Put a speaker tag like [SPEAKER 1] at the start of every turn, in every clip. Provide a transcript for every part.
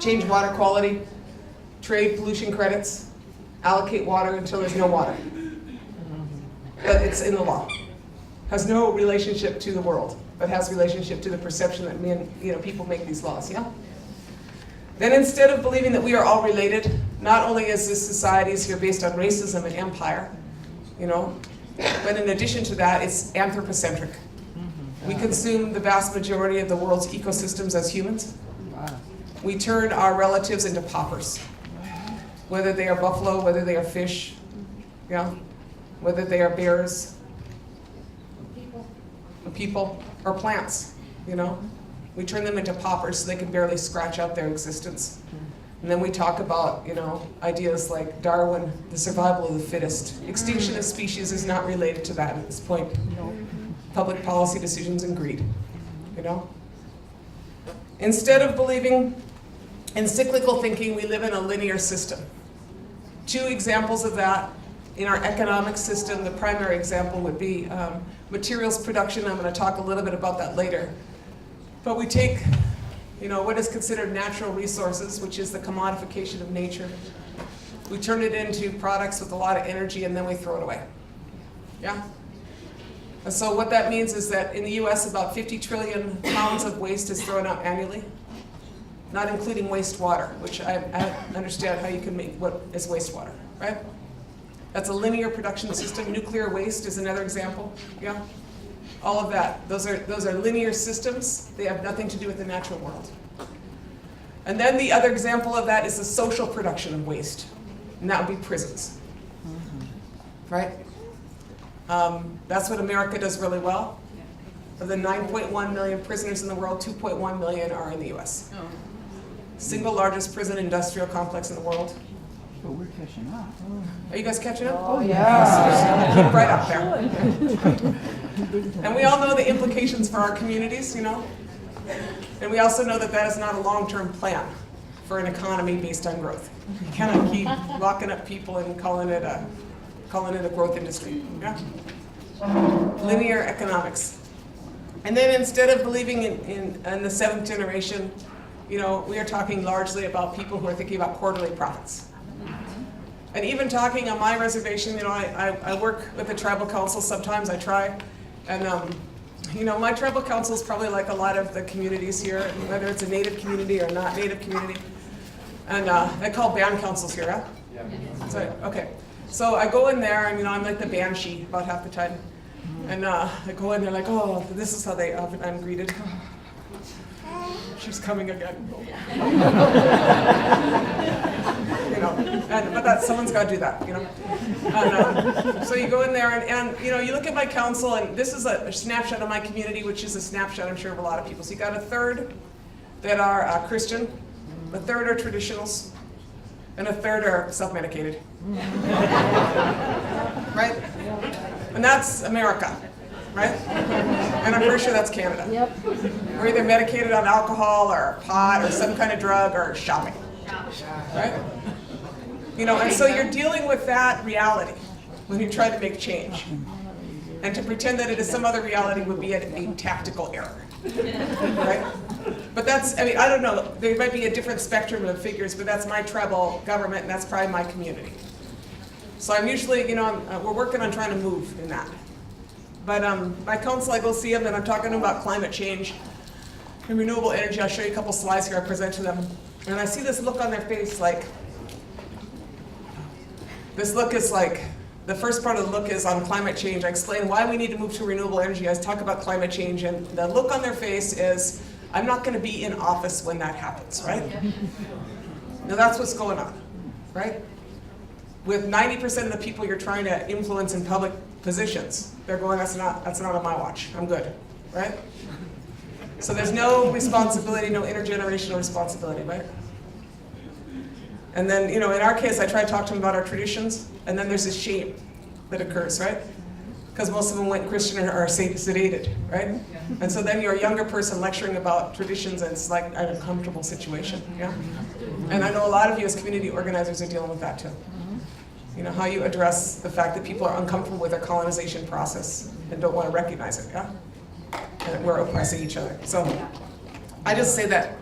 [SPEAKER 1] change water quality, trade pollution credits, allocate water until there's no water. But it's in the law. Has no relationship to the world, but has relationship to the perception that people make these laws, yeah? Then instead of believing that we are all related, not only is this society is here based on racism and empire, but in addition to that, it's anthropocentric. We consume the vast majority of the world's ecosystems as humans. We turn our relatives into paupers, whether they are buffalo, whether they are fish, whether they are bears, people, or plants, We turn them into paupers so they can barely scratch out their existence. And then we talk about, ideas like Darwin, the survival of the fittest. Extinction of species is not related to that at this point. Public policy decisions and greed, Instead of believing in cyclical thinking, we live in a linear system. 2 examples of that in our economic system. The primary example would be materials production. I'm going to talk a little bit about that later. But we take, what is considered natural resources, which is the commodification of nature. We turn it into products with a lot of energy, and then we throw it away. Yeah? And so what that means is that in the US, about 50 trillion pounds of waste is thrown out annually, not including wastewater, which I understand how you can make what is wastewater, right? That's a linear production system. Nuclear waste is another example, yeah? All of that, those are linear systems. They have nothing to do with the natural world. And then the other example of that is the social production of waste, and that would be prisons, right? That's what America does really well. Of the 9.1 million prisoners in the world, 2.1 million are in the US. Single largest prison industrial complex in the world.
[SPEAKER 2] But we're catching up.
[SPEAKER 1] Are you guys catching up?
[SPEAKER 3] Oh, yeah.
[SPEAKER 1] Keep right up there. And we all know the implications for our communities, And we also know that that is not a long-term plan for an economy based on growth. You cannot keep locking up people and calling it a growth industry. Yeah? Linear economics. And then instead of believing in the 7th generation, we are talking largely about people who are thinking about quarterly profits. And even talking on my reservation, I work with the tribal council sometimes, I try. And, my tribal council is probably like a lot of the communities here, whether it's a native community or not native community. And they call band councils here, huh? Yeah. So, okay. So I go in there and, I'm like the banshee about half the time. And I go in there like, oh, this is how I'm greeted. She's coming again. But someone's got to do that, And, so you go in there and you look at my council, and this is a snapshot of my community, which is a snapshot, I'm sure, of a lot of people. So you got a third that are Christian, a third are traditionals, and a third are self-medicated. Right? And that's America, right? And I'm pretty sure that's Canada.
[SPEAKER 3] Yep.
[SPEAKER 1] We're either medicated on alcohol or pot or some kind of drug or shopping, right? And so you're dealing with that reality when you try to make change. And to pretend that it is some other reality would be a tactical error, right? But I don't know, there might be a different spectrum of figures, but that's my tribal government, and that's probably my community. So I'm usually, we're working on trying to move in that. But my council, I go see them, and I'm talking to them about climate change and renewable energy. I'll show you a couple slides here I present to them. And I see this look on their face the first part of the look is on climate change. I explain why we need to move to renewable energy. I talk about climate change, and the look on their face is, I'm not going to be in office when that happens, right? Now that's what's going on, right? With 90% of the people you're trying to influence in public positions, they're going, that's not on my watch. I'm good, right? So there's no responsibility, no intergenerational responsibility, right? And then, in our case, I try to talk to them about our traditions, and then there's this shame that occurs, right? Because most of them went Christian or are sedated, right? And so then you're a younger person lecturing about traditions, and it's like an uncomfortable situation, yeah? And I know a lot of you as community organizers are dealing with that too. How you address the fact that people are uncomfortable with their colonization process and don't want to recognize it, yeah? And we're oppressing each other. So I just say that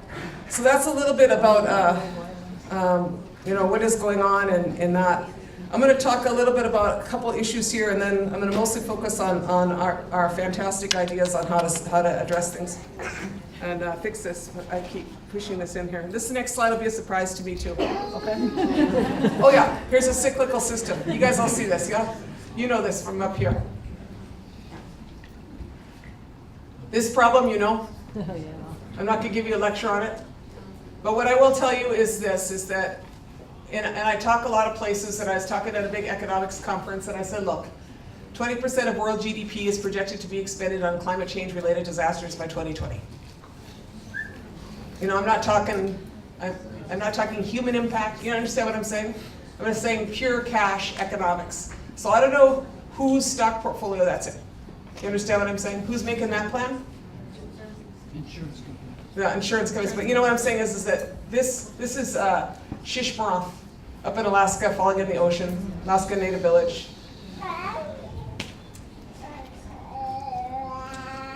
[SPEAKER 1] So that's a little bit about what is going on in that. I'm going to talk a little bit about a couple issues here, and then I'm going to mostly focus on our fantastic ideas on how to address things and fix this. I keep pushing this in here. This next slide will be a surprise to me too. Okay. Oh yeah, here's a cyclical system. You guys all see this, yeah? You know this from up here. This problem, you know. I'm not going to give you a lecture on it. But what I will tell you is this, is that, and I talk a lot of places, and I was talking at a big economics conference, and I said, look, 20% of world GDP is projected to be expended on climate change related disasters by 2020. I'm not talking human impact. You understand what I'm saying? I'm just saying pure cash economics. So I don't know whose stock portfolio that's in. You understand what I'm saying? Who's making that plan?
[SPEAKER 2] Insurance company.
[SPEAKER 1] Yeah, insurance companies. But you know what I'm saying is that this is Shishmarov up in Alaska, falling in the ocean, Alaska Native Village.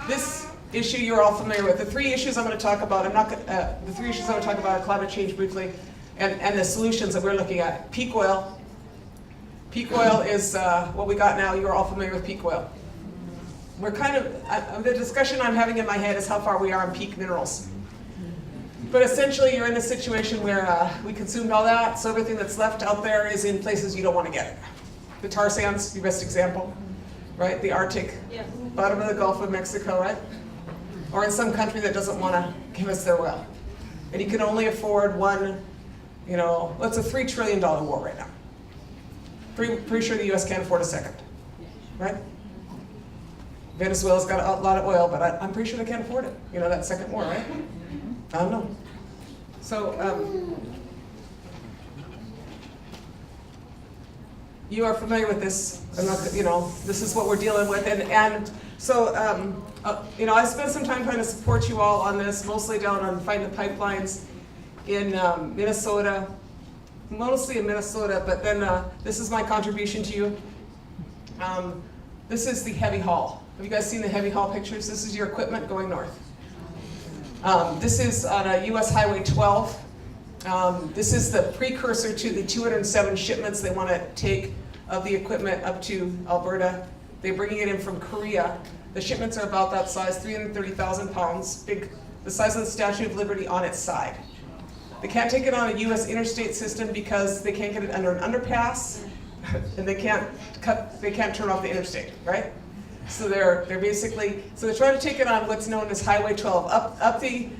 [SPEAKER 1] This issue you're all familiar with. The three issues I'm going to talk about. The three issues I'm going to talk about are climate change briefly, and the solutions that we're looking at. Peak oil. Peak oil is what we got now. You're all familiar with peak oil. We're the discussion I'm having in my head is how far we are on peak minerals. But essentially, you're in a situation where we consumed all that, so everything that's left out there is in places you don't want to get it. The tar sands, the best example, right? The Arctic, bottom of the Gulf of Mexico, right? Or in some country that doesn't want to give us their oil. And you can only afford one, it's a $3 trillion war right now. Pretty sure the US can't afford a second, right? Venezuela's got a lot of oil, but I'm pretty sure they can't afford it. That second war, right? I don't know. So, you are familiar with this. This is what we're dealing with. And so, I spent some time trying to support you all on this, mostly down on fighting the pipelines in Minnesota, mostly in Minnesota, but then this is my contribution to you. This is the heavy haul. Have you guys seen the heavy haul pictures? This is your equipment going north. This is on a US Highway 12. This is the precursor to the 207 shipments they want to take of the equipment up to Alberta. They're bringing it in from Korea. The shipments are about that size, 330,000 pounds, big, the size of the Statue of Liberty on its side. They can't take it on a US interstate system because they can't get it under an underpass, and they can't turn off the interstate, right? So they're trying to take it on what's known as Highway 12, up the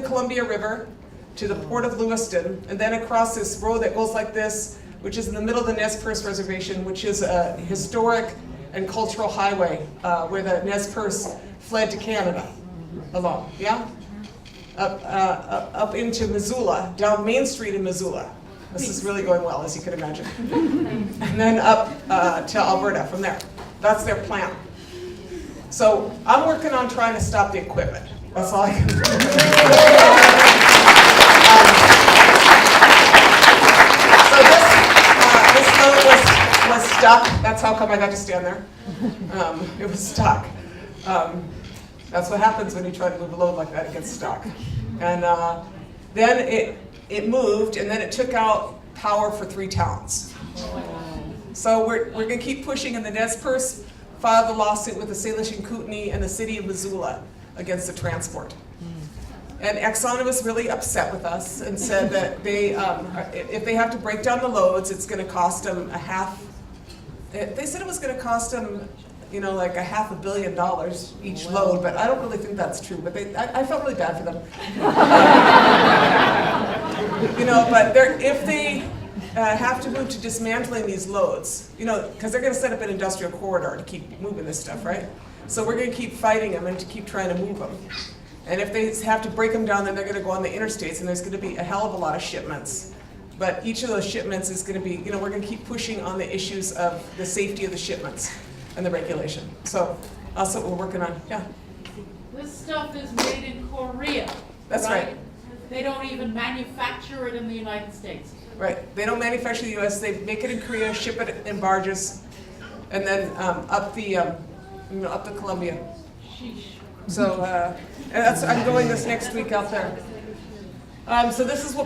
[SPEAKER 1] Columbia River to the port of Lewiston, and then across this road that goes like this, which is in the middle of the Nez Perce Reservation, which is a historic and cultural highway where the Nez Perce fled to Canada along, yeah? Up into Missoula, down Main Street in Missoula. This is really going well, as you can imagine. And then up to Alberta from there. That's their plan. So I'm working on trying to stop the equipment. That's all I can do. So this load was stuck. That's how come I got to stand there. It was stuck. That's what happens when you try to move a load like that. It gets stuck. And then it moved, and then it took out power for 3 towns. So we're going to keep pushing, and the Nez Perce filed a lawsuit with the Salish and Kootenai and the city of Missoula against the transport. And Exxon was really upset with us and said that if they have to break down the loads, it's going to cost them they said it was going to cost them, like $500 million each load, but I don't really think that's true. But I felt really bad for them. But if they have to move to dismantling these loads, because they're going to set up an industrial corridor to keep moving this stuff, right? So we're going to keep fighting them and to keep trying to move them. And if they have to break them down, then they're going to go on the interstates, and there's going to be a hell of a lot of shipments. But each of those shipments is going to be, we're going to keep pushing on the issues of the safety of the shipments and the regulation. So that's what we're working on. Yeah.
[SPEAKER 3] This stuff is made in Korea.
[SPEAKER 1] That's right.
[SPEAKER 3] They don't even manufacture it in the United States.
[SPEAKER 1] Right. They don't manufacture the U.S. They make it in Korea, ship it in barges, and then up the Columbia.
[SPEAKER 3] Sheesh.
[SPEAKER 1] So I'm going this next week out there. So this is what